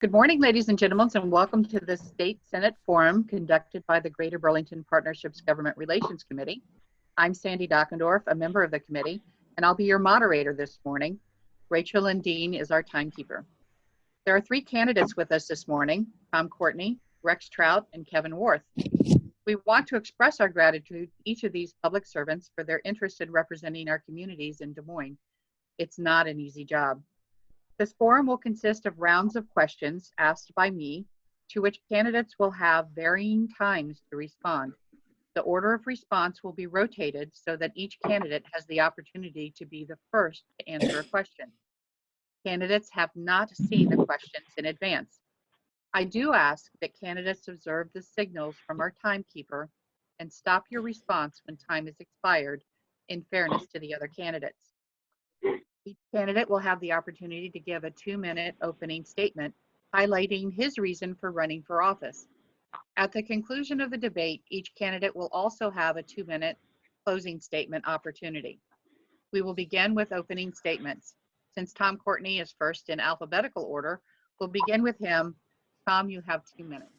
Good morning, ladies and gentlemen, and welcome to the State Senate Forum conducted by the Greater Burlington Partnership's Government Relations Committee. I'm Sandy Dockendorf, a member of the committee, and I'll be your moderator this morning. Rachel Lindeen is our timekeeper. There are three candidates with us this morning: Tom Courtney, Rex Troute, and Kevin Warth. We want to express our gratitude to each of these public servants for their interest in representing our communities in Des Moines. It's not an easy job. This forum will consist of rounds of questions asked by me, to which candidates will have varying times to respond. The order of response will be rotated so that each candidate has the opportunity to be the first to answer a question. Candidates have not seen the questions in advance. I do ask that candidates observe the signals from our timekeeper and stop your response when time is expired, in fairness to the other candidates. Each candidate will have the opportunity to give a 2-minute opening statement highlighting his reason for running for office. At the conclusion of the debate, each candidate will also have a 2-minute closing statement opportunity. We will begin with opening statements. Since Tom Courtney is first in alphabetical order, we'll begin with him. Tom, you have 2 minutes.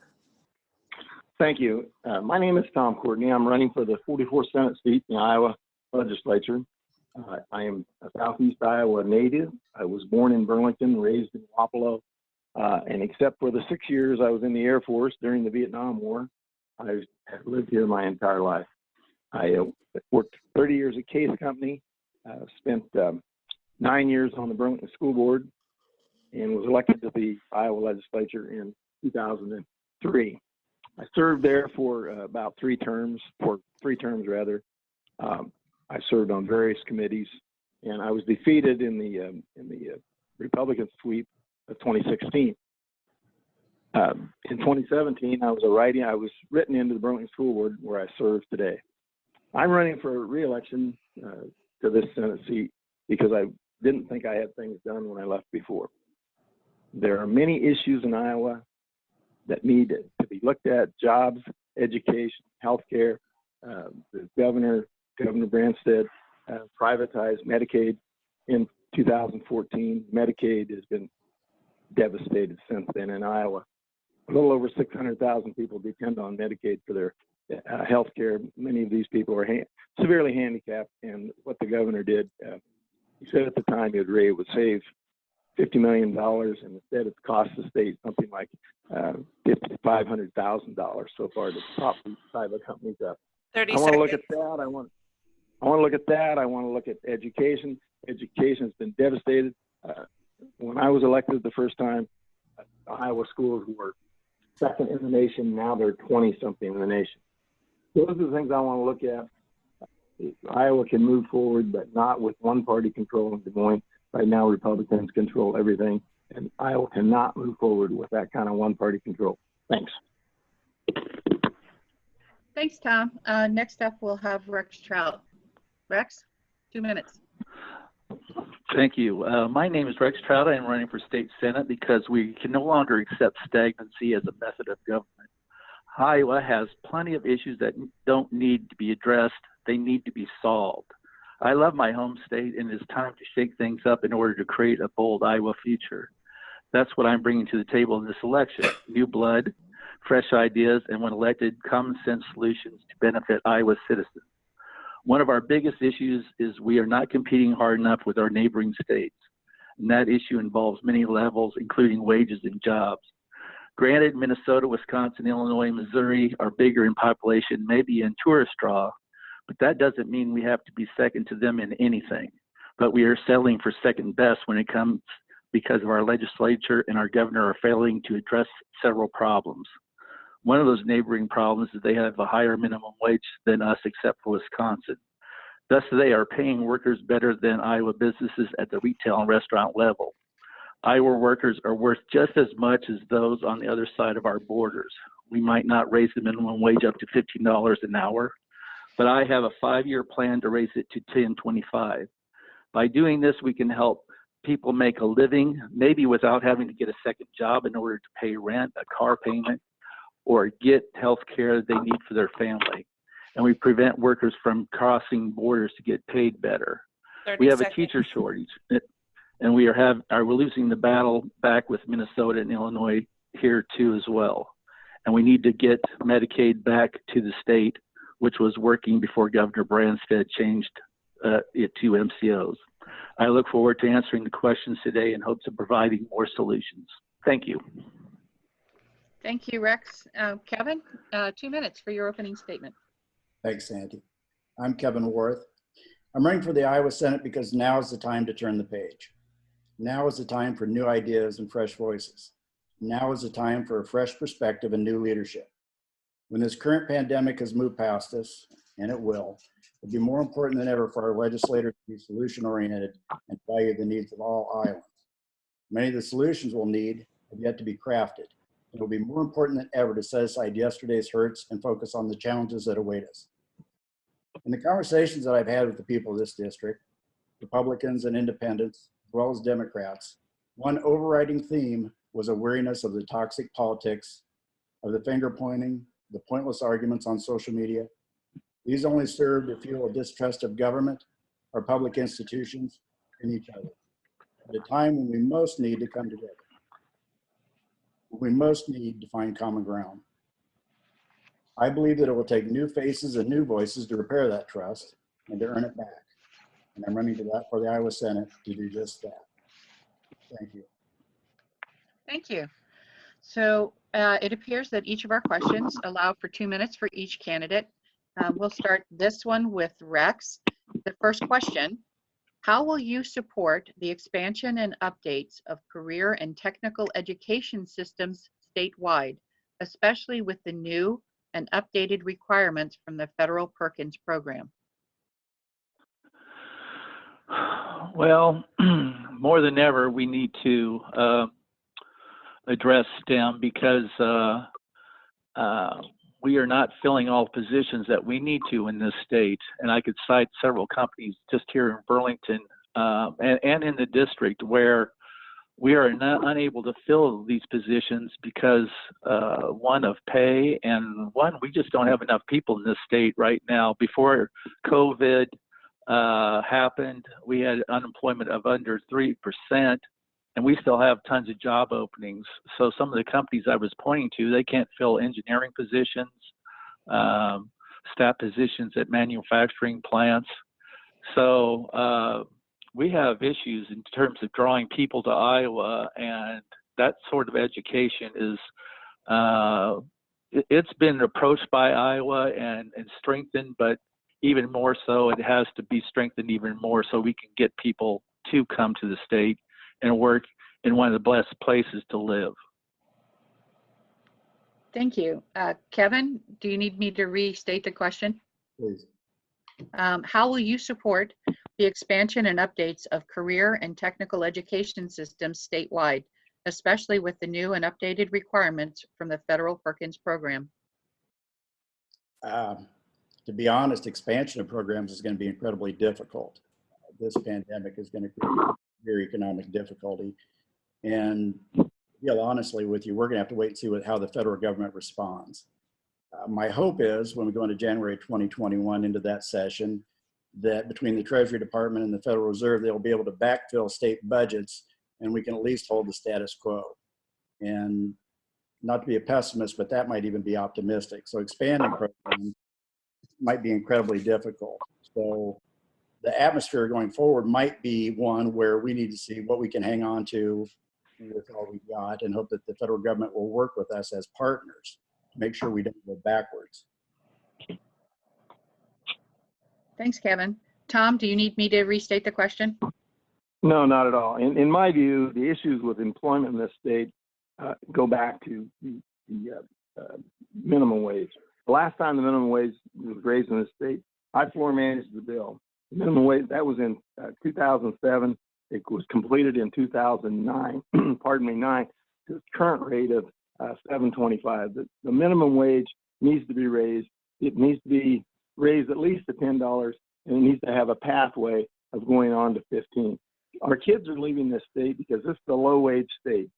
Thank you. My name is Tom Courtney. I'm running for the 44th Senate seat in the Iowa legislature. I am a Southeast Iowa native. I was born in Burlington, raised in Wapello, and except for the 6 years I was in the Air Force during the Vietnam War, I have lived here my entire life. I worked 30 years at Case Company, spent 9 years on the Burlington School Board, and was elected to the Iowa legislature in 2003. I served there for about 3 terms, I served on various committees, and I was defeated in the Republican sweep of 2016. In 2017, I was written into the Burlington School Board, where I serve today. I'm running for re-election to this Senate seat because I didn't think I had things done when I left before. There are many issues in Iowa that need to be looked at: jobs, education, healthcare. The Governor Branstad privatized Medicaid in 2014. Medicaid has been devastated since then in Iowa. A little over 600,000 people depend on Medicaid for their health care. Many of these people are severely handicapped, and what the governor did, he said at the time it would save $50 million, and instead it's cost the state something like $500,000 so far to prop these private companies up. 30 I want seconds. to look at that. I want to look at that. I want to look at education. Education has been devastated. When I was elected the first time, Iowa schools were second in the nation. Now they're 20-something in the nation. Those are the things I want to look at. Iowa can move forward, but not with one-party control in Des Moines. Right now, Republicans control everything, and Iowa cannot move forward with that kind of one-party control. Thanks. Thanks, Tom. Next up, we'll have Rex Troute. Rex, 2 minutes. Thank you. My name is Rex Troute. I'm running for state senate because we can no longer accept stagnancy as a method of government. Iowa has plenty of issues that don't need to be addressed. They need to be solved. I love my home state, and it's time to shake things up in order to create a bold Iowa future. That's what I'm bringing to the table in this election: new blood, fresh ideas, and when elected, common sense solutions to benefit Iowa citizens. One of our biggest issues is we are not competing hard enough with our neighboring states, and that issue involves many levels, including wages and jobs. Granted, Minnesota, Wisconsin, Illinois, Missouri are bigger in population, maybe in tourist draw, but that doesn't mean we have to be second to them in anything. But we are settling for second best when it comes because of our legislature and our governor are failing to address several problems. One of those neighboring problems is they have a higher minimum wage than us, except for Wisconsin. Thus, they are paying workers better than Iowa businesses at the retail and restaurant level. Iowa workers are worth just as much as those on the other side of our borders. We might not raise the minimum wage up to $15 an hour, but I have a 5-year plan to raise it to $10.25. By doing this, we can help people make a living, maybe without having to get a second job in order to pay rent, a car payment, or get health care they need for their family. And we prevent workers from crossing borders to get paid better. We have a teacher shortage. and we're losing the battle back with Minnesota and Illinois here too as well. And we need to get Medicaid back to the state, which was working before Governor Branstad changed it to MCOs. I look forward to answering the questions today in hopes of providing more solutions. Thank you. Thank you, Rex. Kevin, 2 minutes for your opening statement. Thanks, Sandy. I'm Kevin Warth. I'm running for the Iowa Senate because now is the time to turn the page. Now is the time for new ideas and fresh voices. Now is the time for a fresh perspective and new leadership. When this current pandemic has moved past us, and it will, it'll be more important than ever for our legislators to be solution-oriented and value the needs of all Iowans. Many of the solutions we'll need have yet to be crafted. It will be more important than ever to set aside yesterday's hurts and focus on the challenges that await us. In the conversations that I've had with the people of this district, Republicans and independents, as well as Democrats, one overriding theme was a weariness of the toxic politics, of the finger pointing, the pointless arguments on social media. These only serve to fuel a distrust of government, our public institutions, and each other at a time when we most need to come together. We most need to find common ground. I believe that it will take new faces and new voices to repair that trust and to earn it back. And I'm running for the Iowa Senate to do just that. Thank you. Thank you. So it appears that each of our questions allow for 2 minutes for each candidate. We'll start this one with Rex. The first question: how will you support the expansion and updates of career and technical education systems statewide, especially with the new and updated requirements from the federal Perkins program? Well, more than ever, we need to address STEM because we are not filling all positions that we need to in this state. And I could cite several companies just here in Burlington and in the district where we are unable to fill these positions because one, of pay, and one, we just don't have enough people in this state right now. Before COVID happened, we had unemployment of under 3%, and we still have tons of job openings. So some of the companies I was pointing to, they can't fill engineering positions, staff positions at manufacturing plants. So we have issues in terms of drawing people to Iowa, and that sort of education is, it's been approached by Iowa and strengthened, but even more so, it has to be strengthened even more so we can get people to come to the state and work in one of the best places to live. Thank you. Kevin, do you need me to restate the question? Please. How will you support the expansion and updates of career and technical education systems statewide, especially with the new and updated requirements from the federal Perkins program? To be honest, expansion of programs is going to be incredibly difficult. This pandemic is going to create severe economic difficulty. And to be honestly with you, we're going to have to wait and see how the federal government responds. My hope is when we go into January 2021 into that session, that between the Treasury Department and the Federal Reserve, they'll be able to backfill state budgets and we can at least hold the status quo. And not to be a pessimist, but that might even be optimistic. So expanding programs might be incredibly difficult. So the atmosphere going forward might be one where we need to see what we can hang on to with all we got and hope that the federal government will work with us as partners to make sure we don't go backwards. Thanks, Kevin. Tom, do you need me to restate the question? No, not at all. In my view, the issues with employment in this state go back to the minimum wage. The last time the minimum wage was raised in this state, I floor managed the bill. The minimum wage, that was in 2007. It was completed in 2009, pardon me, 9, to its current rate of $7.25. The minimum wage needs to be raised. It needs to be raised at least to $10, and it needs to have a pathway of going on to 15. Our kids are leaving this state because this is a low-wage state.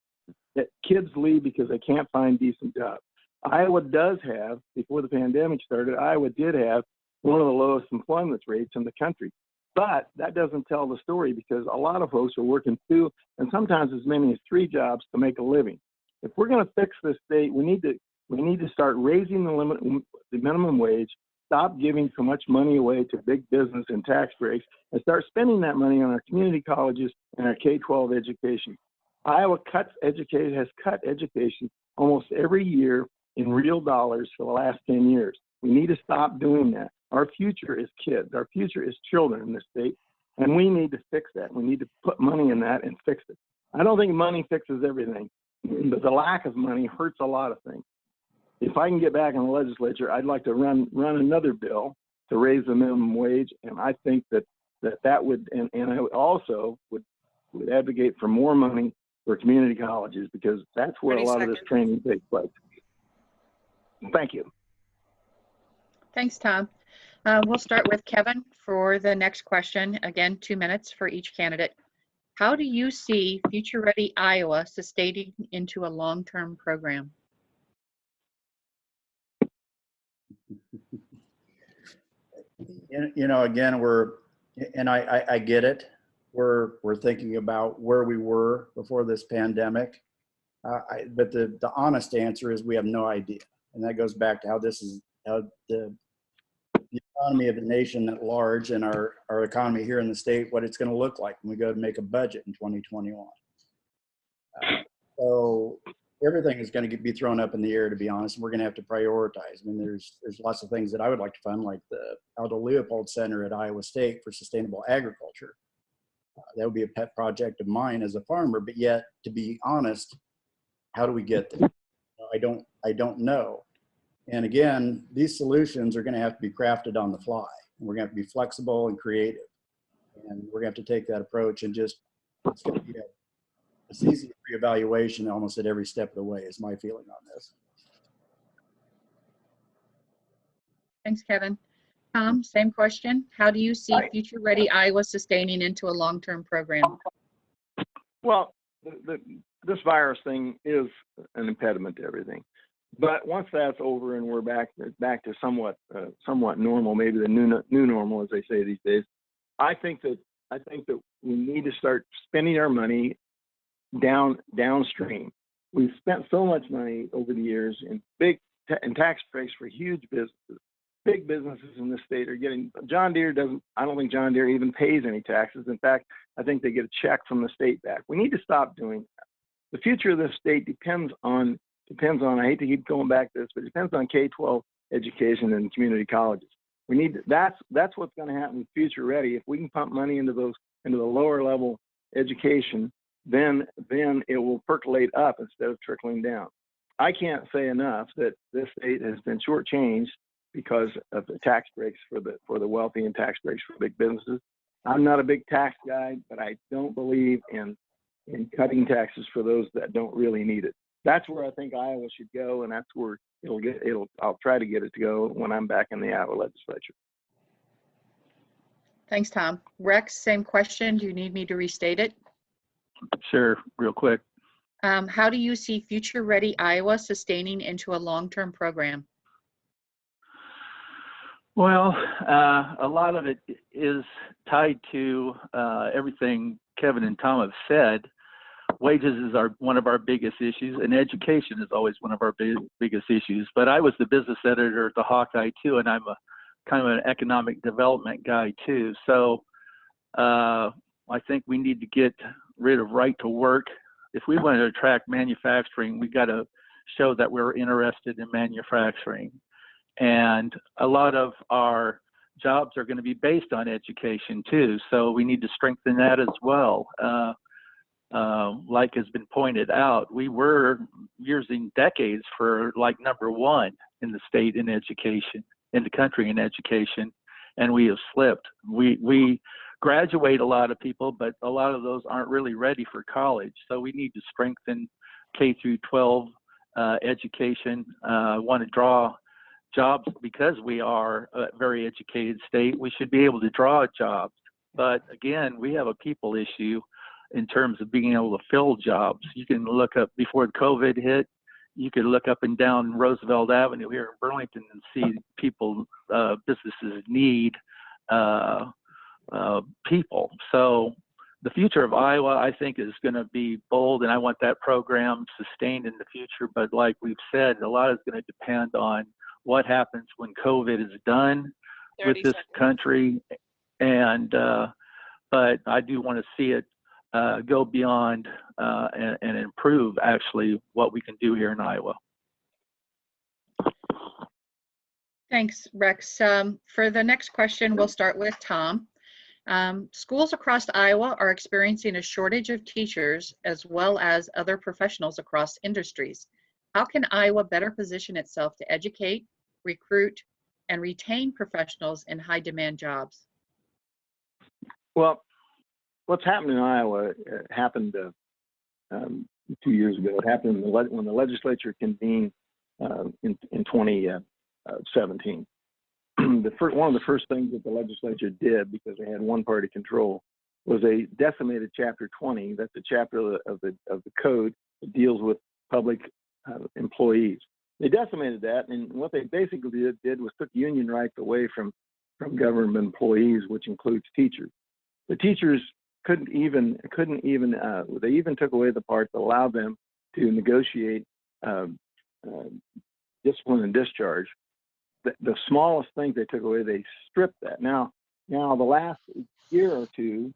That kids leave because they can't find decent jobs. Iowa does have, before the pandemic started, Iowa did have one of the lowest employment rates in the country. But that doesn't tell the story, because a lot of folks are working 2 and sometimes as many as 3 jobs to make a living. If we're going to fix this state, we need to start raising the minimum wage, stop giving so much money away to big business and tax breaks, and start spending that money on our community colleges and our K-12 education. Iowa has cut education almost every year in real dollars for the last 10 years. We need to stop doing that. Our future is kids. Our future is children in this state, and we need to fix that. We need to put money in that and fix it. I don't think money fixes everything, but the lack of money hurts a lot of things. If I can get back in the legislature, I'd like to run another bill to raise the minimum wage, and I think that would, and I also would advocate for more money for community colleges, because that's where a lot of this training takes place. Thank you. Thanks, Tom. We'll start with Kevin for the next question. Again, 2 minutes for each candidate. How do you see Future Ready Iowa sustaining into a long-term program? Again, I get it. We're thinking about where we were before this pandemic. But the honest answer is we have no idea. And that goes back to how the economy of the nation at large and our economy here in the state, what it's going to look like when we go to make a budget in 2021. So everything is going to be thrown up in the air, to be honest. We're going to have to prioritize. I mean, there's lots of things that I would like to fund, like the Aldo Leopold Center at Iowa State for sustainable agriculture. That would be a pet project of mine as a farmer, but yet, to be honest, how do we get there? I don't know. And again, these solutions are going to have to be crafted on the fly. We're going to have to be flexible and creative. And we're going to have to take that approach, and it's going to be a season of reevaluation almost at every step of the way, is my feeling on this. Thanks, Kevin. Tom, same question. How do you see Future Ready Iowa sustaining into a long-term program? Well, this virus thing is an impediment to everything. But once that's over and we're back to somewhat normal, maybe the new normal, as they say these days, I think that we need to start spending our money downstream. We've spent so much money over the years in tax breaks for huge businesses. Big businesses in this state are getting, John Deere I don't think John Deere even pays any taxes. In fact, I think they get a check from the state back. We need to stop doing that. The future of this state depends on, I hate to keep going back to this, but it depends on K-12 education and community colleges. That's what's going to happen with Future Ready. If we can pump money into the lower level education, then it will percolate up instead of trickling down. I can't say enough that this state has been shortchanged because of the tax breaks for the wealthy and tax breaks for big businesses. I'm not a big tax guy, but I don't believe in cutting taxes for those that don't really need it. That's where I think Iowa should go, and that's where I'll try to get it to go when I'm back in the Iowa legislature. Thanks, Tom. Rex, same question. Do you need me to restate it? Sure, real quick. How do you see Future Ready Iowa sustaining into a long-term program? Well, a lot of it is tied to everything Kevin and Tom have said. Wages is one of our biggest issues, and education is always one of our biggest issues. But I was the business editor at the Hawkeye too, and I'm a kind of an economic development guy too. So I think we need to get rid of right to work. If we want to attract manufacturing, we got to show that we're interested in manufacturing. And a lot of our jobs are going to be based on education too. So we need to strengthen that as well. Like has been pointed out, we were years and decades for like #1 in the state in education, in the country in education, and we have slipped. We graduate a lot of people, but a lot of those aren't really ready for college. So we need to strengthen K through 12 education. Want to draw jobs because we are a very educated state. We should be able to draw jobs. But again, we have a people issue in terms of being able to fill jobs. You can look up before COVID hit, you could look up and down Roosevelt Avenue here in Burlington and see people, businesses need people. So the future of Iowa, I think, is going to be bold, and I want that program sustained in the future. But like we've said, a lot is going to depend on what happens when COVID is done with this country. And but I do want to see it go beyond and improve actually what we can do here in Iowa. Thanks, Rex. For the next question, we'll start with Tom. Schools across Iowa are experiencing a shortage of teachers as well as other professionals across industries. How can Iowa better position itself to educate, recruit, and retain professionals in high demand jobs? Well, what's happened in Iowa happened 2 years ago. It happened when the legislature convened in 2017. One of the first things that the legislature did, because they had one-party control, was they decimated Chapter 20. That's the chapter of the code that deals with public employees. They decimated that, and what they basically did was took union rights away from government employees, which includes teachers. The teachers couldn't even they even took away the part that allowed them to negotiate discipline and discharge. The smallest things they took away, they stripped that. Now the last year or two,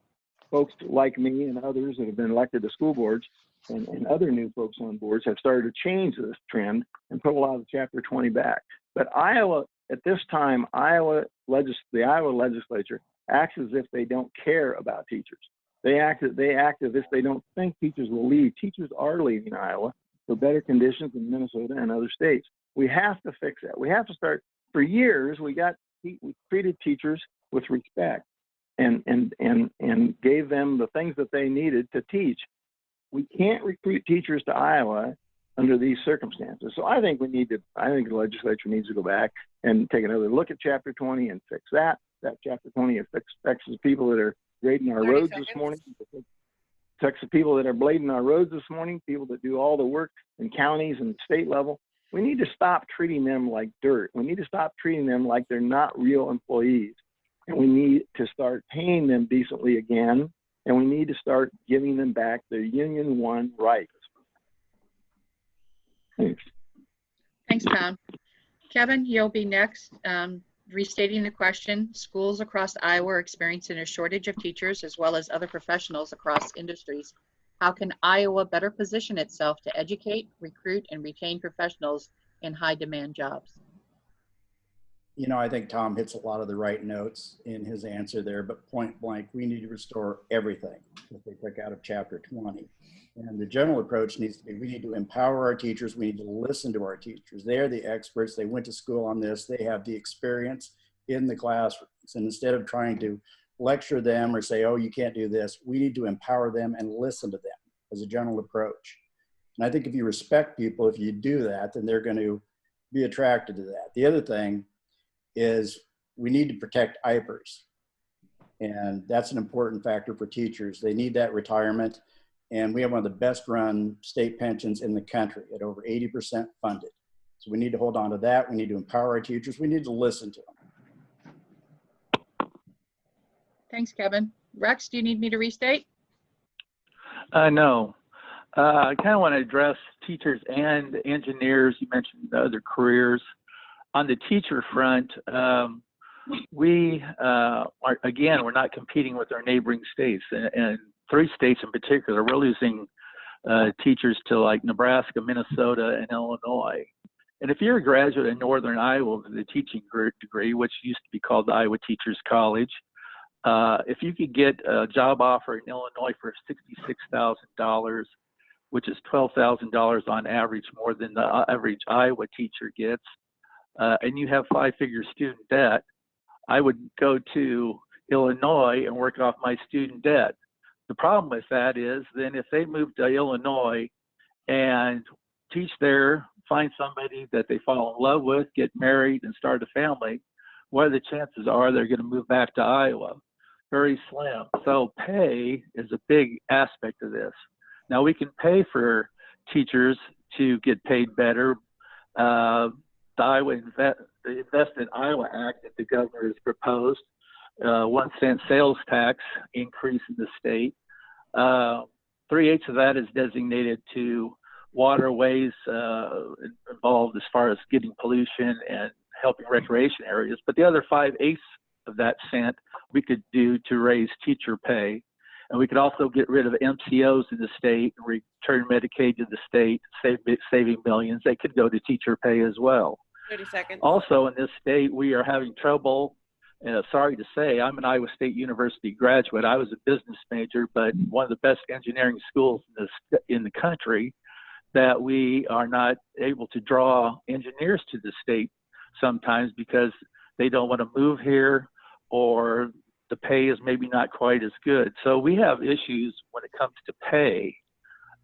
folks like me and others that have been elected to school boards and other new folks on boards have started to change this trend and put a lot of Chapter 20 back. But Iowa, at this time, the Iowa legislature acts as if they don't care about teachers. They act as if they don't think teachers will leave. Teachers are leaving Iowa for better conditions in Minnesota and other states. We have to fix that. We have to start. For years, we treated teachers with respect and gave them the things that they needed to teach. We can't recruit teachers to Iowa under these circumstances. So I think the legislature needs to go back and take another look at Chapter 20 and fix that. That Chapter 20 affects the people that are grading our roads this morning. Affects the people that are blading our roads this morning, people that do all the work in counties and state level. We need to stop treating them like dirt. We need to stop treating them like they're not real employees. And we need to start paying them decently again. And we need to start giving them back their Union One rights. Thanks. Thanks, Tom. Kevin, you'll be next. Restating the question, schools across Iowa are experiencing a shortage of teachers as well as other professionals across industries. How can Iowa better position itself to educate, recruit, and retain professionals in high demand jobs? You know, I think Tom hits a lot of the right notes in his answer there, but point blank, we need to restore everything that they took out of Chapter 20. And the general approach needs to be, we need to empower our teachers. We need to listen to our teachers. They're the experts. They went to school on this. They have the experience in the classrooms. And instead of trying to lecture them or say, oh, you can't do this, we need to empower them and listen to them as a general approach. And I think if you respect people, if you do that, then they're going to be attracted to that. The other thing is we need to protect IPERs. And that's an important factor for teachers. They need that retirement. And we have one of the best run state pensions in the country at over 80% funded. So we need to hold on to that. We need to empower our teachers. We need to listen to them. Thanks, Kevin. Rex, do you need me to restate? No. I kind of want to address teachers and engineers. You mentioned other careers. On the teacher front, we're not competing with our neighboring states, and 3 states in particular. We're losing teachers to like Nebraska, Minnesota, and Illinois. And if you're a graduate in Northern Iowa with a teaching degree, which used to be called the Iowa Teachers College, if you could get a job offer in Illinois for $66,000, which is $12,000 on average more than the average Iowa teacher gets, and you have 5-figure student debt, I would go to Illinois and work off my student debt. The problem with that is then if they move to Illinois and teach there, find somebody that they fall in love with, get married, and start a family, what are the chances are they're going to move back to Iowa? Very slim. So pay is a big aspect of this. Now we can pay for teachers to get paid better. The Invest in Iowa Act that the governor has proposed 1 cent sales tax increase in the state. 3/8 of that is designated to waterways involved as far as getting pollution and helping recreation areas. But the other 5/8 of that cent we could do to raise teacher pay. And we could also get rid of MCOs in the state and return Medicaid to the state, saving millions. They could go to teacher pay as well. 30 seconds. Also in this state, we are having trouble. Sorry to say, I'm an Iowa State University graduate. I was a business major, but one of the best engineering schools in the country, that we are not able to draw engineers to the state sometimes because they don't want to move here, or the pay is maybe not quite as good. So we have issues when it comes to pay,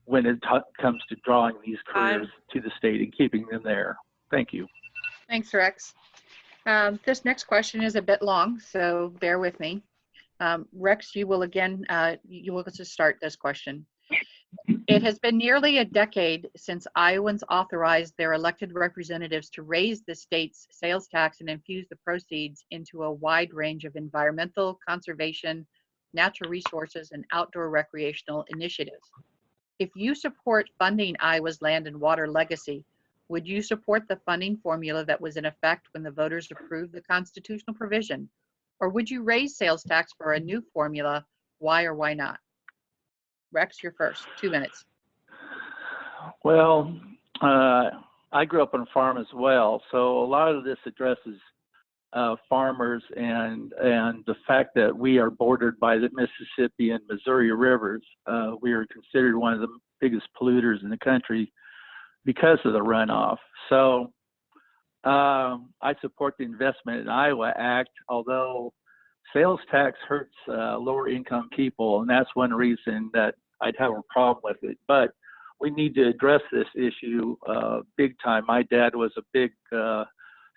when it comes to drawing these careers to the state and keeping them there. Thank you. Thanks, Rex. This next question is a bit long, so bear with me. Rex, you will again, you will just start this question. It has been nearly a decade since Iowans authorized their elected representatives to raise the state's sales tax and infuse the proceeds into a wide range of environmental, conservation, natural resources, and outdoor recreational initiatives. If you support funding Iowa's land and water legacy, would you support the funding formula that was in effect when the voters approved the constitutional provision? Or would you raise sales tax for a new formula? Why or why not? Rex, you're first. 2 minutes. Well, I grew up on a farm as well, so a lot of this addresses farmers and the fact that we are bordered by the Mississippi and Missouri rivers. We are considered one of the biggest polluters in the country because of the runoff. So I support the Investment in Iowa Act, although sales tax hurts lower income people, and that's one reason that I'd have a problem with it. But we need to address this issue big time. My dad was a big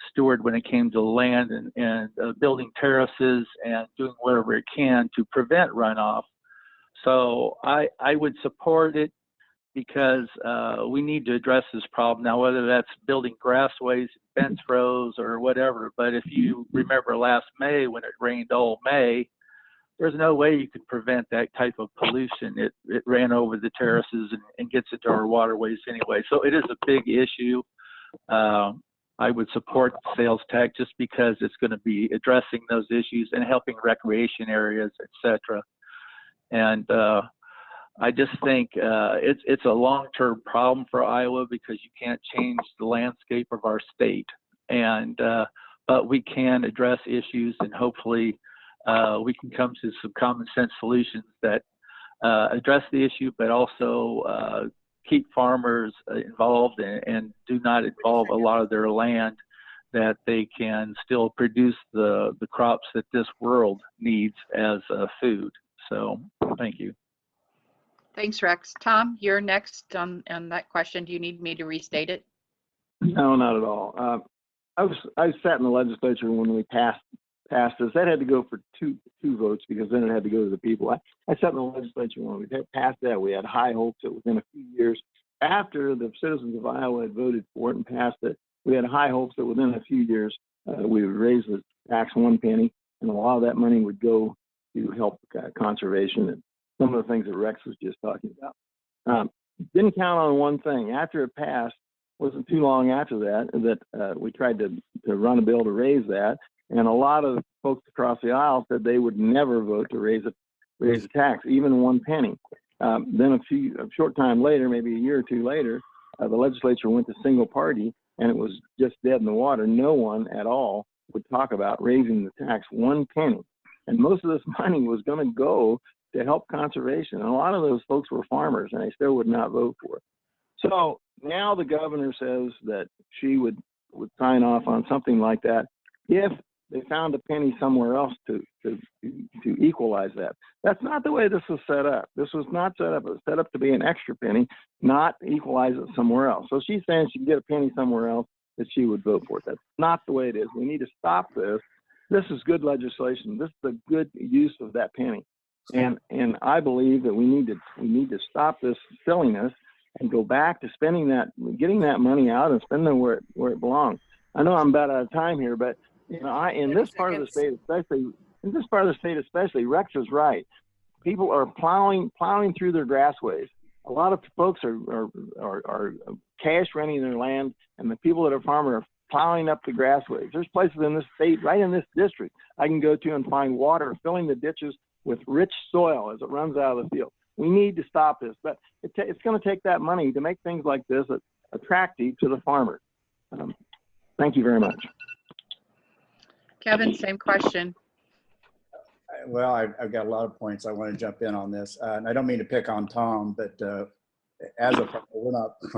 steward when it came to land and building terraces and doing whatever it can to prevent runoff. So I would support it because we need to address this problem. Now, whether that's building grassways, fence rows, or whatever, but if you remember last May when it rained all May, there's no way you could prevent that type of pollution. It ran over the terraces and gets into our waterways anyway. So it is a big issue. I would support the sales tax just because it's going to be addressing those issues and helping recreation areas, etc. And I just think it's a long-term problem for Iowa because you can't change the landscape of our state. And but we can address issues, and hopefully we can come to some common sense solutions that address the issue, but also keep farmers involved and do not involve a lot of their land, that they can still produce the crops that this world needs as food. So thank you. Thanks, Rex. Tom, you're next on that question. Do you need me to restate it? No, not at all. I sat in the legislature when we passed this. That had to go for two votes because then it had to go to the people. I sat in the legislature when we passed that. We had high hopes that within a few years, after the citizens of Iowa had voted for it and passed it, we had high hopes that within a few years we would raise the tax 1 penny, and a lot of that money would go to help conservation and some of the things that Rex was just talking about. Didn't count on one thing. After it passed, wasn't too long after that we tried to run a bill to raise that, and a lot of folks across the aisle said they would never vote to raise the tax, even 1 penny. Then a short time later, maybe a year or two later, the legislature went to single party, and it was just dead in the water. No one at all would talk about raising the tax 1 penny, and most of this money was going to go to help conservation. And a lot of those folks were farmers, and they still would not vote for it. So now the governor says that she would sign off on something like that if they found a penny somewhere else to equalize that. That's not the way this was set up. This was not set up. It was set up to be an extra penny, not equalize it somewhere else. So she's saying she can get a penny somewhere else that she would vote for it. That's not the way it is. We need to stop this. This is good legislation. This is a good use of that penny. And I believe that we need to stop this silliness and go back to spending that, getting that money out and spending it where it belongs. I know I'm about out of time here, but in this part of the state, in this part of the state especially, Rex is right. People are plowing through their grassways. A lot of folks are cash renting their land, and the people that are farming are plowing up the grassways. There's places in this state, right in this district, I can go to and find water filling the ditches with rich soil as it runs out of the field. We need to stop this, but it's going to take that money to make things like this attractive to the farmer. Thank you very much. Kevin, same question. Well, I've got a lot of points I want to jump in on this, and I don't mean to pick on Tom, but as a farmer, we're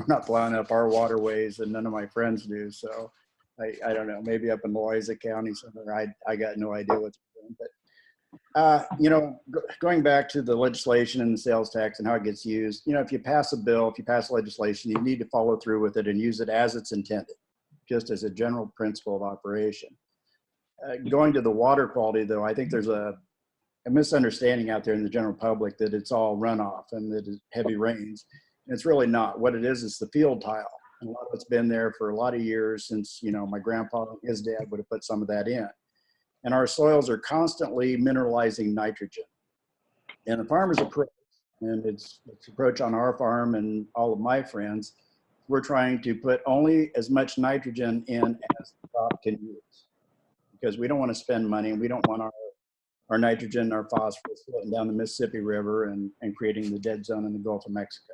not plowing up our waterways, and none of my friends do. So I don't know, maybe up in Loiza County somewhere, I got no idea what's going on. But you know, going back to the legislation and the sales tax and how it gets used, you know, if you pass a bill, if you pass legislation, you need to follow through with it and use it as it's intended, just as a general principle of operation. Going to the water quality, though, I think there's a misunderstanding out there in the general public that it's all runoff and that it's heavy rains. And it's really not. What it is the field tile. And a lot of it's been there for a lot of years since, you know, my grandpa and his dad would have put some of that in. And our soils are constantly mineralizing nitrogen. And the farmer's approach, and it's approach on our farm and all of my friends, we're trying to put only as much nitrogen in as the crop can use. Because we don't want to spend money, and we don't want our nitrogen, our phosphorus floating down the Mississippi River and creating the dead zone in the Gulf of Mexico.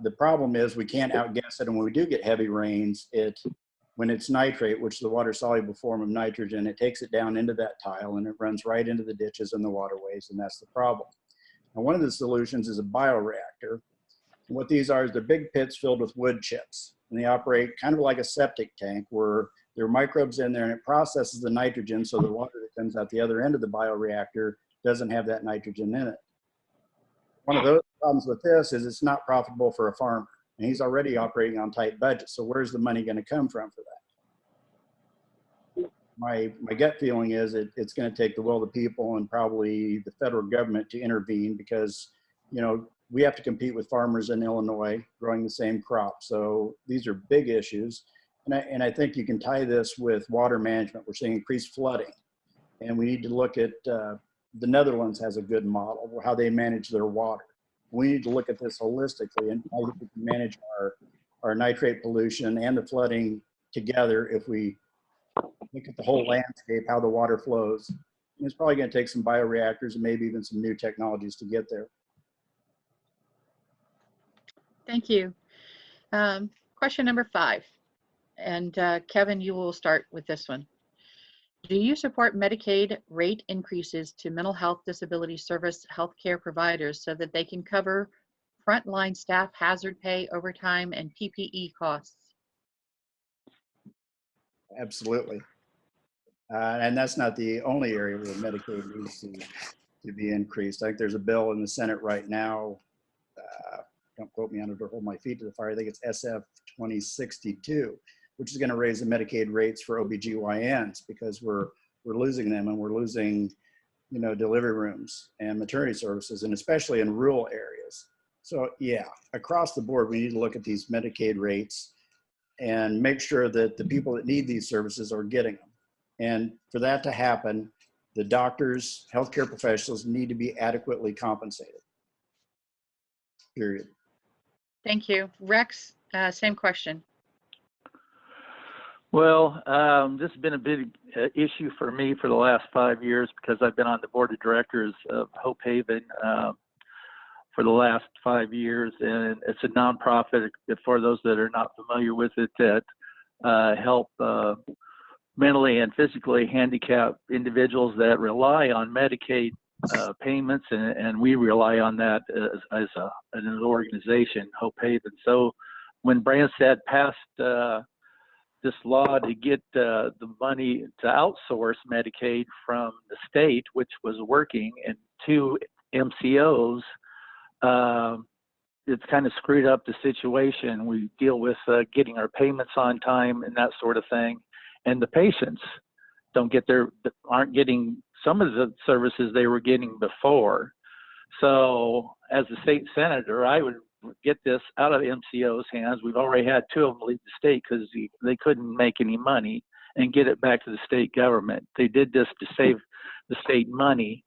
The problem is we can't outguess it, and when we do get heavy rains, when it's nitrate, which is the water-soluble form of nitrogen, it takes it down into that tile, and it runs right into the ditches and the waterways, and that's the problem. And one of the solutions is a bioreactor. And what these are is they're big pits filled with wood chips, and they operate kind of like a septic tank where there are microbes in there, and it processes the nitrogen so the water that comes out the other end of the bioreactor doesn't have that nitrogen in it. One of those problems with this is it's not profitable for a farmer, and he's already operating on tight budgets. So where's the money going to come from for that? My gut feeling is it's going to take the will of the people and probably the federal government to intervene, because, you know, we have to compete with farmers in Illinois growing the same crop. So these are big issues. And I think you can tie this with water management. We're seeing increased flooding, and we need to look at the Netherlands has a good model for how they manage their water. We need to look at this holistically and how we can manage our nitrate pollution and the flooding together if we look at the whole landscape, how the water flows. And it's probably going to take some bioreactors and maybe even some new technologies to get there. Thank you. Question number 5. And Kevin, you will start with this one. Do you support Medicaid rate increases to mental health disability service healthcare providers so that they can cover frontline staff hazard pay, overtime, and PPE costs? Absolutely. And that's not the only area where Medicaid needs to be increased. I think there's a bill in the Senate right now. Don't quote me on it or hold my feet to the fire. I think it's SF 2062. Which is going to raise the Medicaid rates for OBGYNs, because we're losing them, and we're losing, you know, delivery rooms and maternity services, and especially in rural areas. So yeah, across the board, we need to look at these Medicaid rates and make sure that the people that need these services are getting them. And for that to happen, the doctors, healthcare professionals need to be adequately compensated. Period. Thank you. Rex, same question. Well, this has been a big issue for me for the last 5 years, because I've been on the board of directors of Hope Haven for the last 5 years, and it's a nonprofit, for those that are not familiar with it, that help mentally and physically handicapped individuals that rely on Medicaid payments, and we rely on that as an organization, Hope Haven. So when Branstad passed this law to get the money to outsource Medicaid from the state, which was working, and to MCOs, it's kind of screwed up the situation. We deal with getting our payments on time and that sort of thing, and the patients aren't getting some of the services they were getting before. So as a state senator, I would get this out of MCO's hands. We've already had 2 of them leave the state because they couldn't make any money, and get it back to the state government. They did this to save the state money,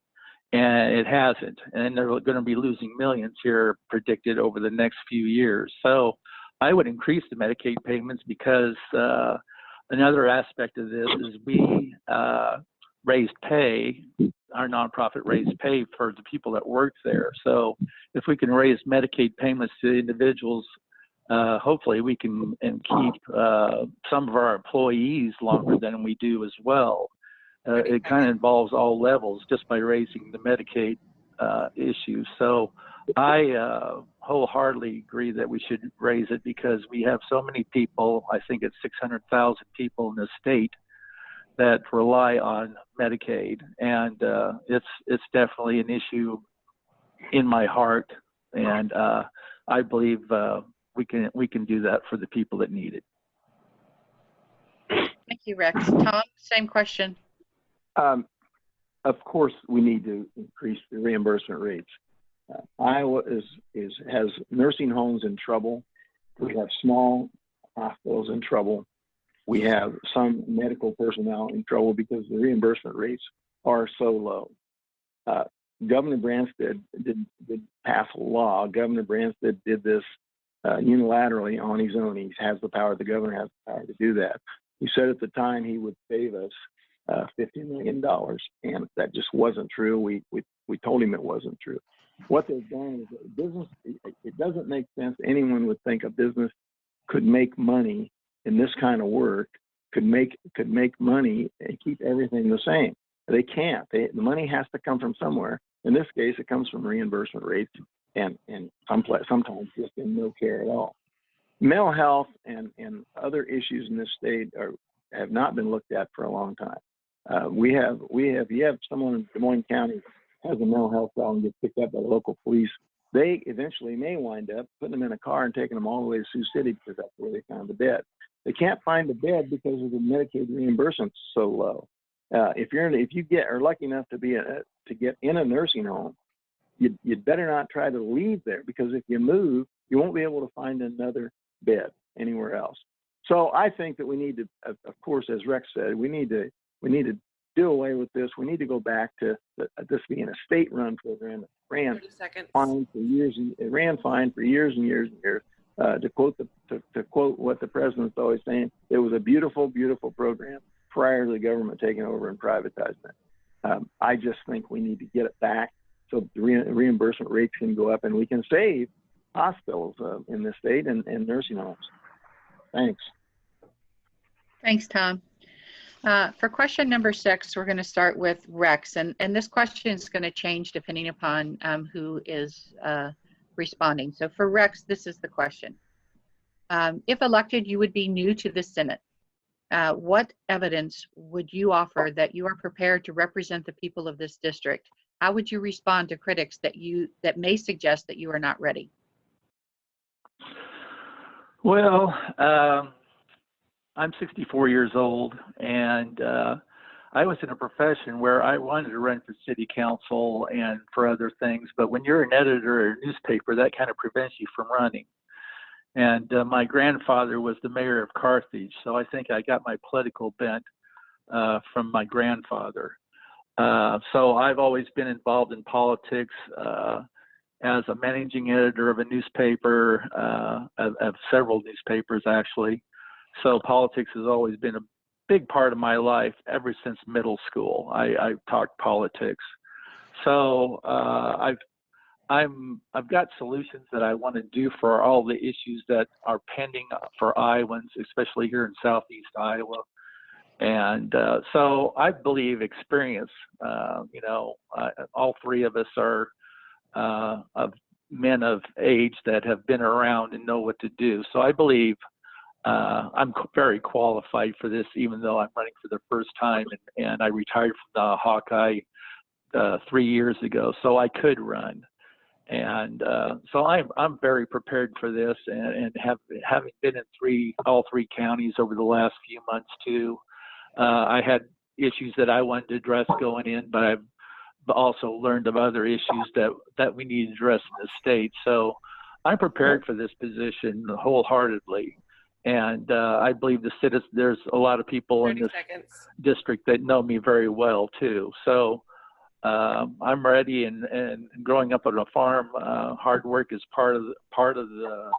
and it hasn't. And they're going to be losing millions here predicted over the next few years. So I would increase the Medicaid payments because another aspect of this is we raised pay, our nonprofit raised pay for the people that work there. So if we can raise Medicaid payments to individuals, hopefully we can keep some of our employees longer than we do as well. It kind of involves all levels just by raising the Medicaid issue. So I wholeheartedly agree that we should raise it because we have so many people, I think it's 600,000 people in the state that rely on Medicaid. And it's definitely an issue in my heart. And I believe we can do that for the people that need it. Thank you, Rex. Tom, same question. Of course, we need to increase the reimbursement rates. Iowa has nursing homes in trouble. We have small hospitals in trouble. We have some medical personnel in trouble because the reimbursement rates are so low. Governor Branstad did pass a law. Governor Branstad did this unilaterally on his own. He has the power. The governor has the power to do that. He said at the time he would save us $50 million, and that just wasn't true. We told him it wasn't true. What they've done is that business. It doesn't make sense. Anyone would think a business could make money in this kind of work, could make money and keep everything the same. They can't. The money has to come from somewhere. In this case, it comes from reimbursement rates and sometimes just in no care at all. Mental health and other issues in this state have not been looked at for a long time. You have someone in Des Moines County has a mental health problem and gets picked up by the local police. They eventually may wind up putting them in a car and taking them all the way to Sioux City because that's where they found the bed. They can't find the bed because of the Medicaid reimbursement's so low. If you are lucky enough to get in a nursing home, you'd better not try to leave there because if you move, you won't be able to find another bed anywhere else. So I think that we need to, of course, as Rex said, we need to do away with this. We need to go back to this being a state-run program that ran fine for years and years and years. To quote what the president's always saying, it was a beautiful, beautiful program prior to the government taking over and privatizing it. I just think we need to get it back so the reimbursement rates can go up and we can save hospitals in this state and nursing homes. Thanks. Thanks, Tom. For question number 6, we're going to start with Rex, and this question is going to change depending upon who is responding. So for Rex, this is the question. If elected, you would be new to the Senate. What evidence would you offer that you are prepared to represent the people of this district? How would you respond to critics that may suggest that you are not ready? Well, I'm 64 years old, and I was in a profession where I wanted to run for city council and for other things, but when you're an editor at a newspaper, that kind of prevents you from running. And my grandfather was the mayor of Carthage, so I think I got my political bent from my grandfather. So I've always been involved in politics as a managing editor of a newspaper, of several newspapers actually. So politics has always been a big part of my life ever since middle school. I've talked politics. So I've got solutions that I want to do for all the issues that are pending for Iowans, especially here in Southeast Iowa. And so I believe experience, all three of us are of men of age that have been around and know what to do. So I believe I'm very qualified for this, even though I'm running for the first time and I retired from the Hawkeye 3 years ago, so I could run. And so I'm very prepared for this, and having been in all three counties over the last few months too. I had issues that I wanted to address going in, but I've also learned of other issues that we need to address in the state. So I'm prepared for this position wholeheartedly. And I believe there's a lot of people in 30 this seconds. district that know me very well too. So I'm ready. And growing up on a farm, hard work is part of the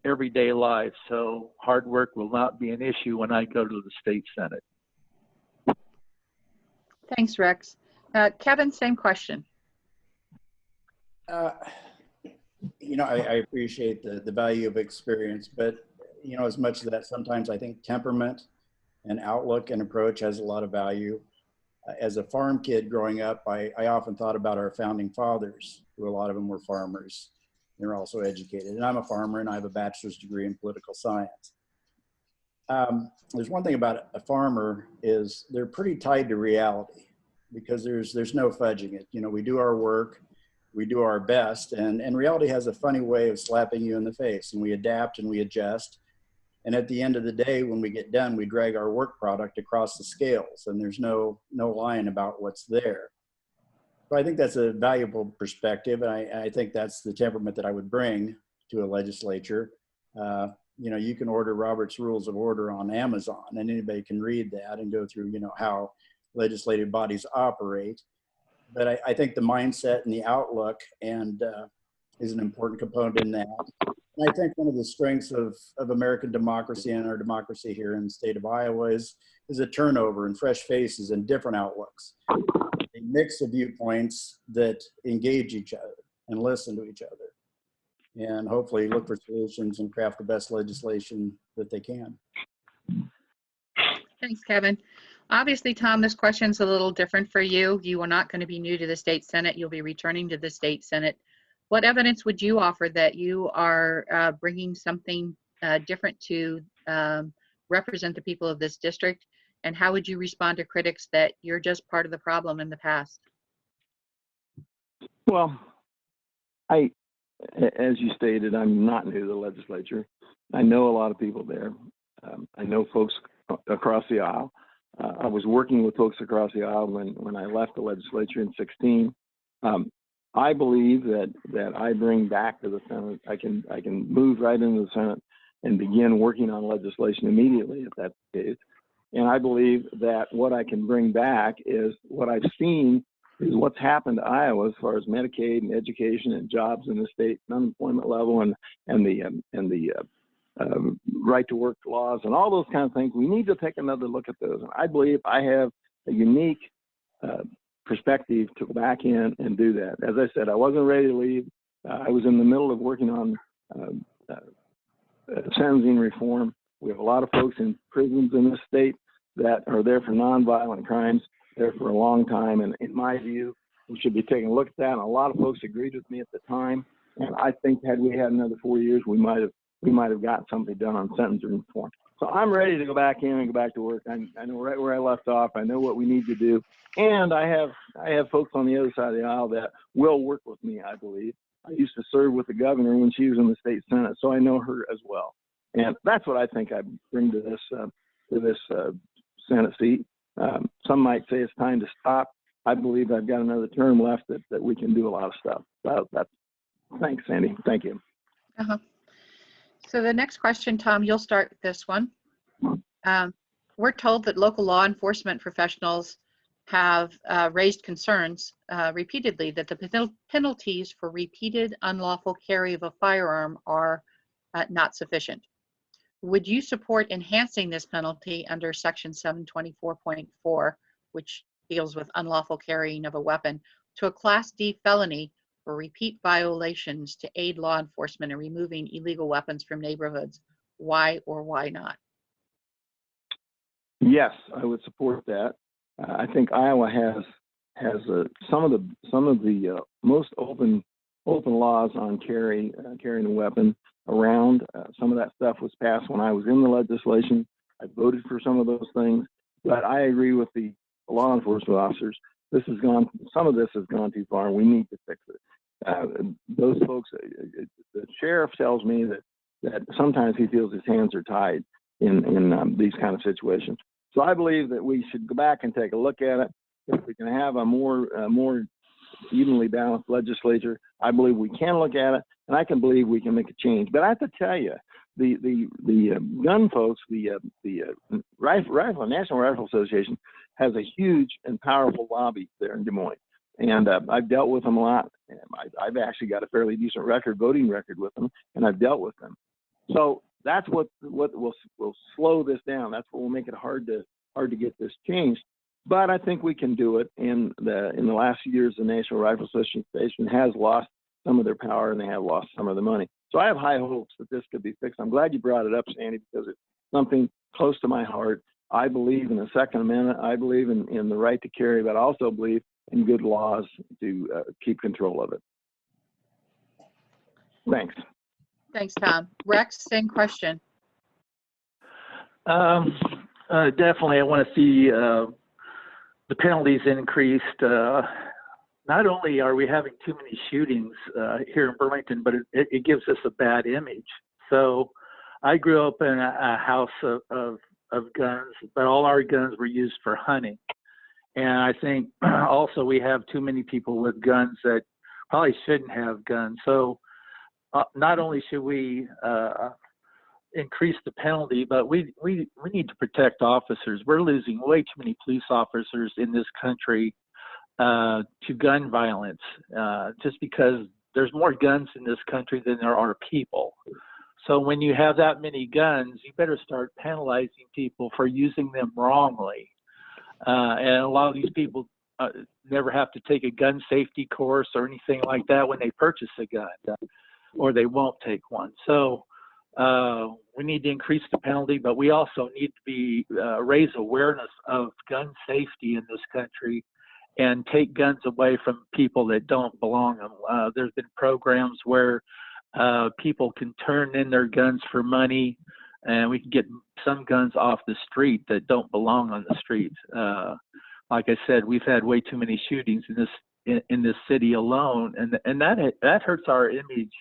everyday life. So hard work will not be an issue when I go to the state Senate. Thanks, Rex. Kevin, same question. You know, I appreciate the value of experience, but, you know, as much as that, sometimes I think temperament and outlook and approach has a lot of value. As a farm kid growing up, I often thought about our founding fathers, who a lot of them were farmers. They're also educated. And I'm a farmer, and I have a bachelor's degree in political science. There's one thing about a farmer is they're pretty tied to reality, because there's no fudging it. You know, we do our work, we do our best, and reality has a funny way of slapping you in the face, and we adapt and we adjust. And at the end of the day, when we get done, we drag our work product across the scales, and there's no lying about what's there. So I think that's a valuable perspective, and I think that's the temperament that I would bring to a legislature. You know, you can order Robert's Rules of Order on Amazon, and anybody can read that and go through, you know, how legislative bodies operate. But I think the mindset and the outlook is an important component in that. And I think one of the strengths of American democracy and our democracy here in the state of Iowa is a turnover and fresh faces and different outlooks. A mix of viewpoints that engage each other and listen to each other, and hopefully look for solutions and craft the best legislation that they can. Thanks, Kevin. Obviously, Tom, this question's a little different for you. You are not going to be new to the state Senate. You'll be returning to the state Senate. What evidence would you offer that you are bringing something different to represent the people of this district? And how would you respond to critics that you're just part of the problem in the past? Well, as you stated, I'm not new to the legislature. I know a lot of people there. I know folks across the aisle. I was working with folks across the aisle when I left the legislature in 2016. I believe that I bring back to the Senate. I can move right into the Senate and begin working on legislation immediately if that's the case. And I believe that what I can bring back is what I've seen is what's happened to Iowa as far as Medicaid and education and jobs in the state, and unemployment level, and the right to work laws and all those kind of things. We need to take another look at those. And I believe I have a unique perspective to go back in and do that. As I said, I wasn't ready to leave. I was in the middle of working on sentencing reform. We have a lot of folks in prisons in this state that are there for nonviolent crimes, there for a long time. And in my view, we should be taking a look at that. And a lot of folks agreed with me at the time. And I think had we had another 4 years, we might have gotten something done on sentencing reform. So I'm ready to go back in and go back to work. I know right where I left off. I know what we need to do. And I have folks on the other side of the aisle that will work with me, I believe. I used to serve with the governor when she was in the state Senate, so I know her as well. And that's what I think I bring to this Senate seat. Some might say it's time to stop. I believe I've got another term left that we can do a lot of stuff. So thanks, Sandy. Thank you. So the next question, Tom, you'll start with this one. We're told that local law enforcement professionals have raised concerns repeatedly that the penalties for repeated unlawful carry of a firearm are not sufficient. Would you support enhancing this penalty under Section 724.4, which deals with unlawful carrying of a weapon, to a Class D felony for repeat violations to aid law enforcement in removing illegal weapons from neighborhoods? Why or why not? Yes, I would support that. I think Iowa has some of the most open laws on carrying a weapon around. Some of that stuff was passed when I was in the legislation. I voted for some of those things, but I agree with the law enforcement officers. Some of this has gone too far. We need to fix it. Those folks, the sheriff tells me that sometimes he feels his hands are tied in these kind of situations. So I believe that we should go back and take a look at it. If we can have a more evenly balanced legislature, I believe we can look at it, and I can believe we can make a change. But I have to tell you, gun folks, National Rifle Association has a huge and powerful lobby there in Des Moines, and I've dealt with them a lot. And I've actually got a fairly decent voting record with them, and I've dealt with them. So that's what will slow this down. That's what will make it hard to get this changed. But I think we can do it. In the last few years, the National Rifle Association has lost some of their power, and they have lost some of the money. So I have high hopes that this could be fixed. I'm glad you brought it up, Sandy, because it's something close to my heart. I believe in the Second Amendment. I believe in the right to carry, but I also believe in good laws to keep control of it. Thanks. Thanks, Tom. Rex, same question. Definitely, I want to see the penalties increased. Not only are we having too many shootings here in Burlington, but it gives us a bad image. So I grew up in a house of guns, but all our guns were used for hunting. And I think also we have too many people with guns that probably shouldn't have guns. So not only should we increase the penalty, but we need to protect officers. We're losing way too many police officers in this country to gun violence, just because there's more guns in this country than there are people. So when you have that many guns, you better start penalizing people for using them wrongly. And a lot of these people never have to take a gun safety course or anything like that when they purchase a gun, or they won't take one. So we need to increase the penalty, but we also need to raise awareness of gun safety in this country and take guns away from people that don't belong them. There's been programs where people can turn in their guns for money, and we can get some guns off the street that don't belong on the street. Like I said, we've had way too many shootings in this city alone, and that hurts our image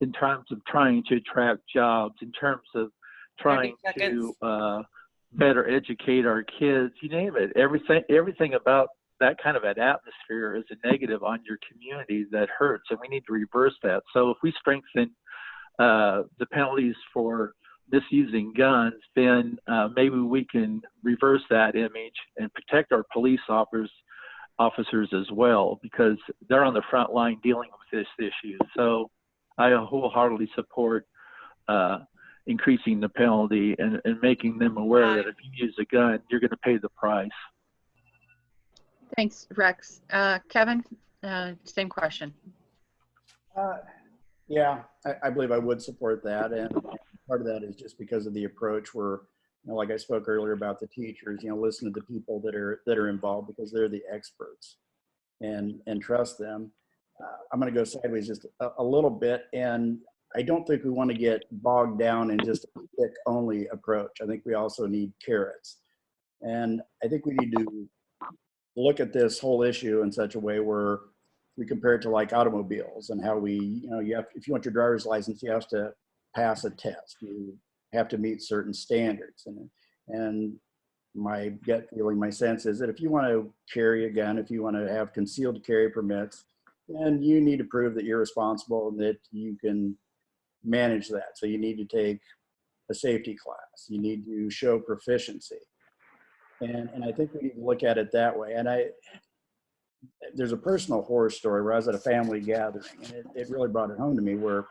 in terms of trying to attract jobs, in terms of trying to better educate our kids. You name it. Everything about that kind of an atmosphere is a negative on your community that hurts, and we need to reverse that. So if we strengthen the penalties for misusing guns, then maybe we can reverse that image and protect our police officers as well, because they're on the front line dealing with this issue. So I wholeheartedly support increasing the penalty and making them aware that if you use a gun, you're going to pay the price. Thanks, Rex. Kevin, same question. Yeah, I believe I would support that. And part of that is just because of the approach where, like I spoke earlier about the teachers, listen to the people that are involved, because they're the experts, and trust them. I'm going to go sideways just a little bit. And I don't think we want to get bogged down in just a stick only approach. I think we also need carrots. And I think we need to look at this whole issue in such a way where we compare it to like automobiles, and how we, if you want your driver's license, you have to pass a test. You have to meet certain standards. And my gut feeling, my sense is that if you want to carry a gun, if you want to have concealed carry permits, then you need to prove that you're responsible and that you can manage that. So you need to take a safety class. You need to show proficiency. And I think we need to look at it that way. And there's a personal horror story where I was at a family gathering, and it really brought it home to me, where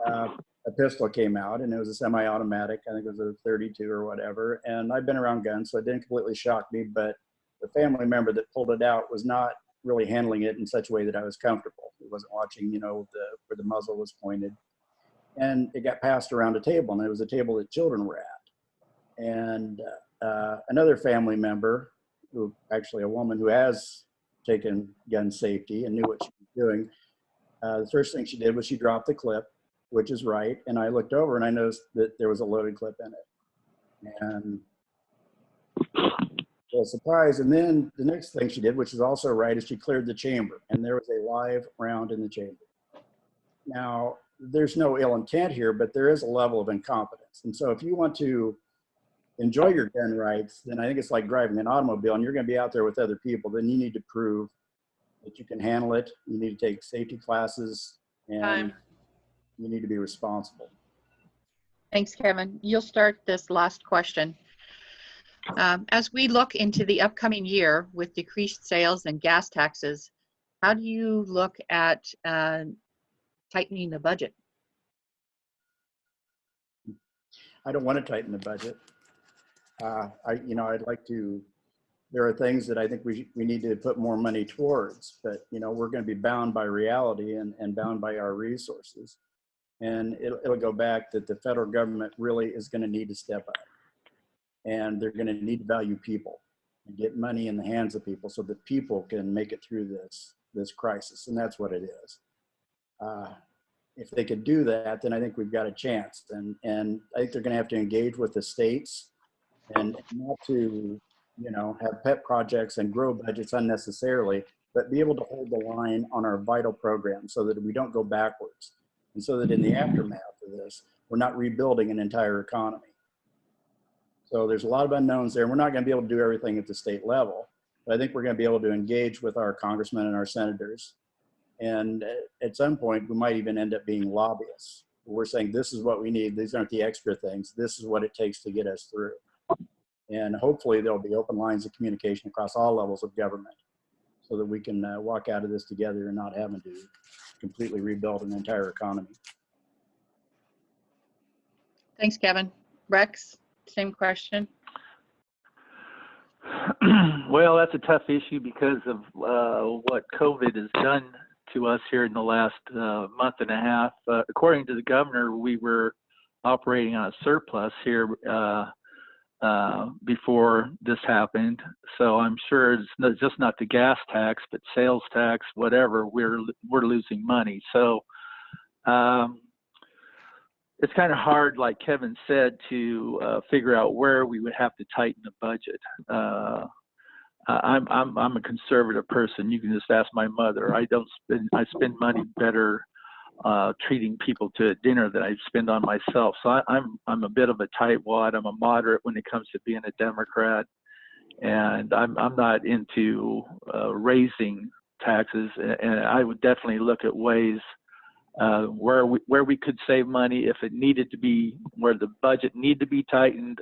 a pistol came out, and it was a semi-automatic. I think it was a 32 or whatever. And I've been around guns, so it didn't completely shock me, but the family member that pulled it out was not really handling it in such a way that I was comfortable. He wasn't watching, where the muzzle was pointed. And it got passed around a table, and it was a table that children were at. And another family member, who actually a woman who has taken gun safety and knew what she was doing, the first thing she did was she dropped the clip, which is right. And I looked over and I noticed that there was a loaded clip in it. And I was surprised. And then the next thing she did, which is also right, is she cleared the chamber, and there was a live round in the chamber. Now, there's no ill intent here, but there is a level of incompetence. And so if you want to enjoy your gun rights, then I think it's like driving an automobile, and you're going to be out there with other people. Then you need to prove that you can handle it. You need to take safety classes, and you need to be responsible. Thanks, Kevin. You'll start this last question. As we look into the upcoming year with decreased sales and gas taxes, how do you look at tightening the budget? I don't want to tighten the budget. I'd like to, there are things that I think we need to put more money towards, but we're going to be bound by reality and bound by our resources. And it'll go back that the federal government really is going to need to step up, and they're going to need to value people and get money in the hands of people so that people can make it through this crisis. And that's what it is. If they could do that, then I think we've got a chance. And I think they're going to have to engage with the states and not to, have pet projects and grow budgets unnecessarily, but be able to hold the line on our vital programs so that we don't go backwards. And so that in the aftermath of this, we're not rebuilding an entire economy. So there's a lot of unknowns there. We're not going to be able to do everything at the state level, but I think we're going to be able to engage with our congressmen and our senators. And at some point, we might even end up being lobbyists. We're saying, this is what we need. These aren't the extra things. This is what it takes to get us through. And hopefully there'll be open lines of communication across all levels of government so that we can walk out of this together and not having to completely rebuild an entire economy. Thanks, Kevin. Rex, same question. Well, that's a tough issue because of what COVID has done to us here in the last month and a half. According to the governor, we were operating on a surplus here before this happened. So I'm sure it's just not the gas tax, but sales tax, whatever, we're losing money. So it's kind of hard, like Kevin said, to figure out where we would have to tighten the budget. I'm a conservative person. You can just ask my mother. I spend money better treating people to a dinner than I spend on myself. So I'm a bit of a tightwad. I'm a moderate when it comes to being a Democrat, and I'm not into raising taxes. And I would definitely look at ways where we could save money if it needed to be, where the budget needed to be tightened.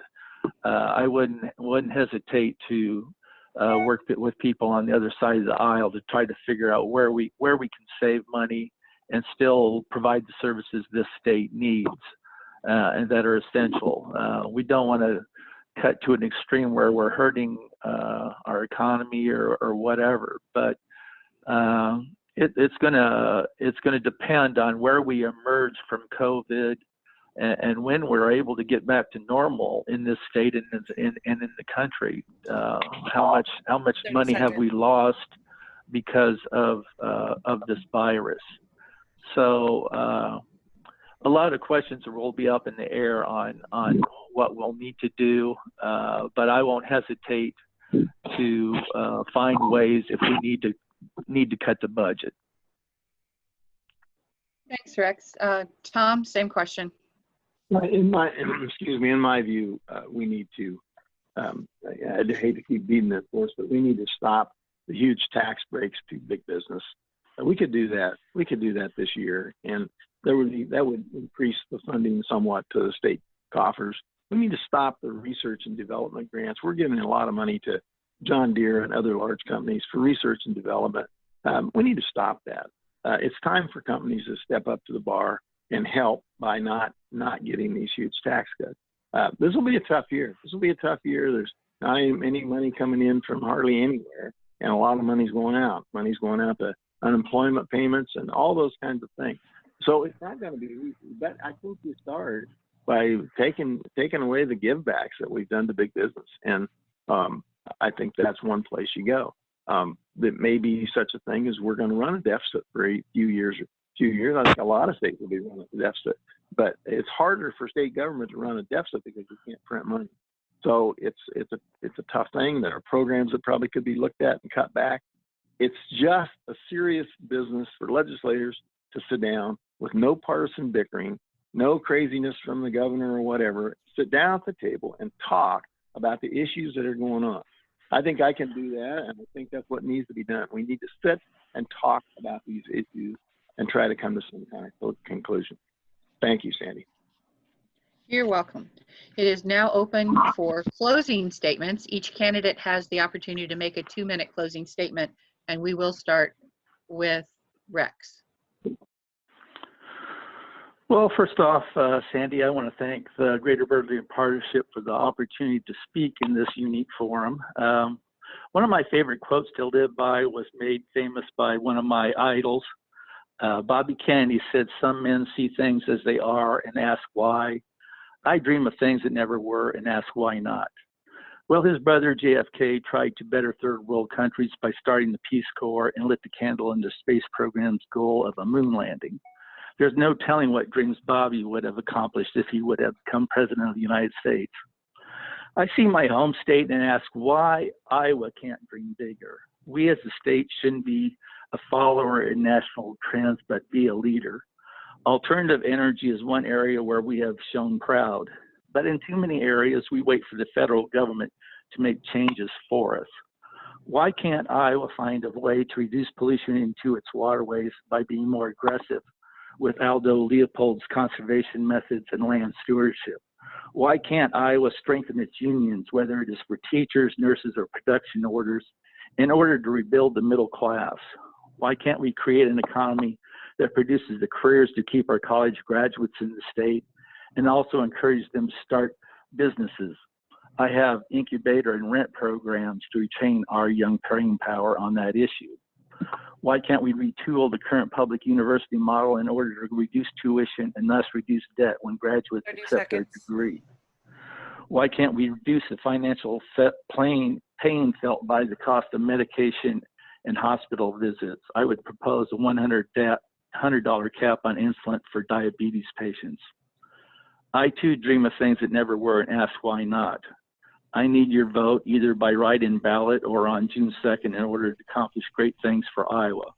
I wouldn't hesitate to work with people on the other side of the aisle to try to figure out where we can save money and still provide the services this state needs and that are essential. We don't want to cut to an extreme where we're hurting our economy or whatever, but it's gonna depend on where we emerge from COVID and when we're able to get back to normal in this state and in the country. How much money have we lost because of this virus? So a lot of questions will be up in the air on what we'll need to do, but I won't hesitate to find ways if we need to cut the budget. Thanks, Rex. Tom, same question. In my view, we need to, I'd hate to keep beating that horse, but we need to stop the huge tax breaks to big business. We could do that. We could do that this year, and that would increase the funding somewhat to the state coffers. We need to stop the research and development grants. We're giving a lot of money to John Deere and other large companies for research and development. We need to stop that. It's time for companies to step up to the bar and help by not getting these huge tax cuts. This will be a tough year. There's not any money coming in from hardly anywhere, and a lot of money's going out. Money's going out to unemployment payments and all those kinds of things. So it's not going to be easy. But I think you start by taking away the give backs that we've done to big business, and I think that's one place you go. That may be such a thing as we're going to run a deficit for a few years. I think a lot of states will be running a deficit, but it's harder for state government to run a deficit because you can't print money. So it's a tough thing. There are programs that probably could be looked at and cut back. It's just a serious business for legislators to sit down with no partisan bickering, no craziness from the governor or whatever. Sit down at the table and talk about the issues that are going on. I think I can do that, and I think that's what needs to be done. We need to sit and talk about these issues and try to come to some kind of conclusion. Thank you, Sandy. You're welcome. It is now open for closing statements. Each candidate has the opportunity to make a 2-minute closing statement, and we will start with Rex. Well, first off, Sandy, I want to thank the Greater Burlington Partnership for the opportunity to speak in this unique forum. One of my favorite quotes to live by was made famous by one of my idols, Bobby Kennedy. Said, "Some men see things as they are and ask why. I dream of things that never were and ask why not." Well, his brother JFK tried to better third world countries by starting the Peace Corps and lit the candle in the space program's goal of a moon landing. There's no telling what dreams Bobby would have accomplished if he would have become president of the United States. I see my home state and ask why Iowa can't dream bigger. We as a state shouldn't be a follower in national trends, but be a leader. Alternative energy is one area where we have shown proud, but in too many areas, we wait for the federal government to make changes for us. Why can't Iowa find a way to reduce pollution into its waterways by being more aggressive with Aldo Leopold's conservation methods and land stewardship? Why can't Iowa strengthen its unions, whether it is for teachers, nurses, or production orders, in order to rebuild the middle class? Why can't we create an economy that produces the careers to keep our college graduates in the state and also encourage them to start businesses? I have incubator and rent programs to retain our young brain power on that issue. Why can't we retool the current public university model in order to reduce tuition and thus reduce debt when graduates accept their degree? Why can't we reduce the financial pain felt by the cost of medication and hospital visits? I would propose a $100 cap on insulin for diabetes patients. I too dream of things that never were and ask why not. I need your vote either by write-in ballot or on June 2nd in order to accomplish great things for Iowa.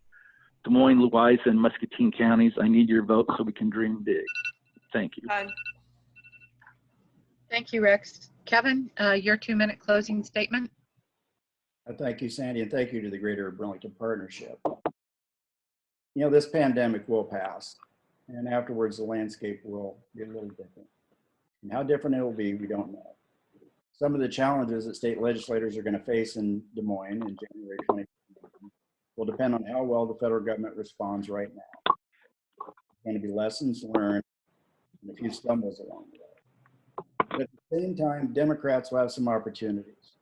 Des Moines, Wise, and Muscatine counties, I need your vote so we can dream big. Thank you. Thank you, Rex. Kevin, your 2-minute closing statement. Thank you, Sandy, and thank you to the Greater Burlington Partnership. You know, this pandemic will pass, and afterwards the landscape will be a little different. And how different it will be, we don't know. Some of the challenges that state legislators are going to face in Des Moines in January 2020 will depend on how well the federal government responds right now. There's going to be lessons learned and a few stumbles along the way. But at the same time, Democrats will have some opportunities.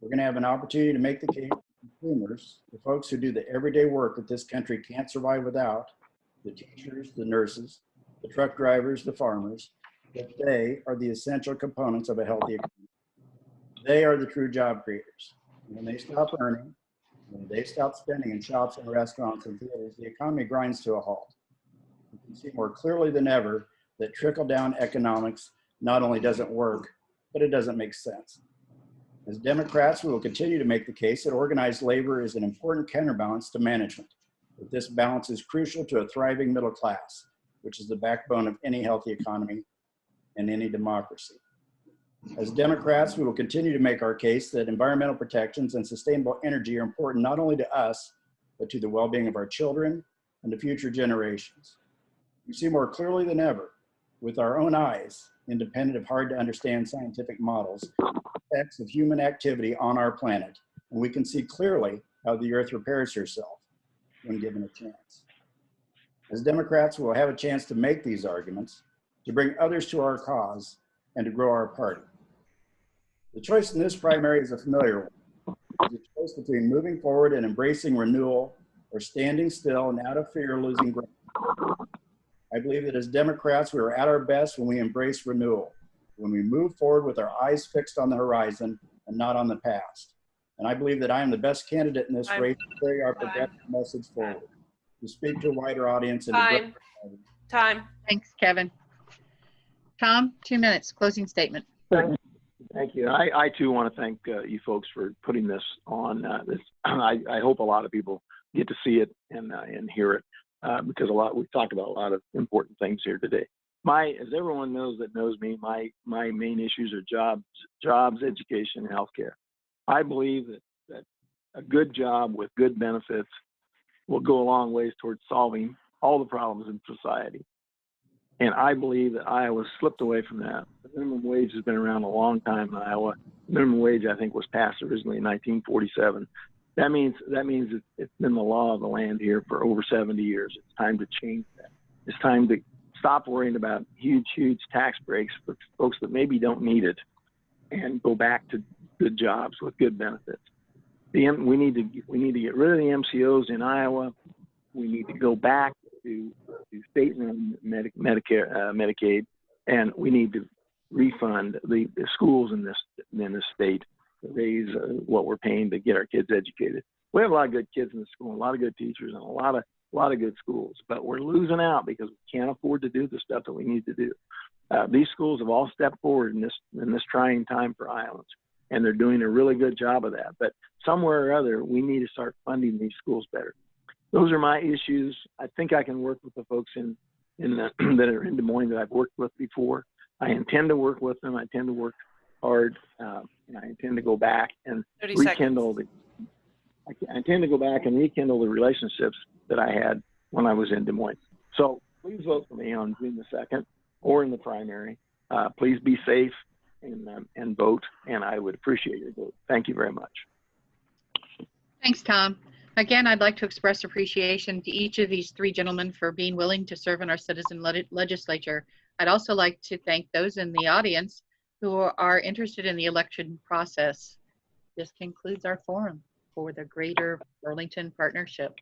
We're going to have an opportunity to make the case for consumers, the folks who do the everyday work that this country can't survive without, the teachers, the nurses, the truck drivers, the farmers, that they are the essential components of a healthy economy. They are the true job creators. And when they stop earning, when they stop spending in shops and restaurants and theaters, the economy grinds to a halt. You can see more clearly than ever that trickle-down economics not only doesn't work, but it doesn't make sense. As Democrats, we will continue to make the case that organized labor is an important counterbalance to management. That this balance is crucial to a thriving middle class, which is the backbone of any healthy economy and any democracy. As Democrats, we will continue to make our case that environmental protections and sustainable energy are important not only to us, but to the well-being of our children and to future generations. We see more clearly than ever, with our own eyes, independent of hard to understand scientific models, the effects of human activity on our planet, and we can see clearly how the earth repairs herself when given a chance. As Democrats, we will have a chance to make these arguments, to bring others to our cause, and to grow our party. The choice in this primary is a familiar one. It's a choice between moving forward and embracing renewal or standing still and out of fear losing ground. I believe that as Democrats, we are at our best when we embrace renewal, when we move forward with our eyes fixed on the horizon and not on the past. And I believe that I am the best candidate in this race to carry our progressive message forward, to speak to a wider audience. And Time. Thanks, Kevin. Tom, 2 minutes, closing statement. Thank you. I too want to thank you folks for putting this on. I hope a lot of people get to see it and hear it because we've talked about a lot of important things here today. As everyone knows that knows me, my main issues are jobs, education, and healthcare. I believe that a good job with good benefits will go a long ways towards solving all the problems in society. And I believe that Iowa slipped away from that. The minimum wage has been around a long time in Iowa. Minimum wage, I think, was passed originally in 1947. That means it's been the law of the land here for over 70 years. It's time to change that. It's time to stop worrying about huge tax breaks for folks that maybe don't need it, and go back to good jobs with good benefits. We need to get rid of the MCOs in Iowa. We need to go back to state-run Medicaid, and we need to refund the schools in this state to raise what we're paying to get our kids educated. We have a lot of good kids in the school, a lot of good teachers, and a lot of good schools, but we're losing out because we can't afford to do the stuff that we need to do. These schools have all stepped forward in this trying time for Iowans, and they're doing a really good job of that. But somewhere or other, we need to start funding these schools better. Those are my issues. I think I can work with the folks that are in Des Moines that I've worked with before. I intend to work with them. I intend to work hard, and I intend to go back and rekindle the relationships that I had when I was in Des Moines. So please vote for me on June the 2nd or in the primary. Please be safe and vote, and I would appreciate your vote. Thank you very much. Thanks, Tom. Again, I'd like to express appreciation to each of these three gentlemen for being willing to serve in our citizen legislature. I'd also like to thank those in the audience who are interested in the election process. This concludes our forum for the Greater Burlington Partnership.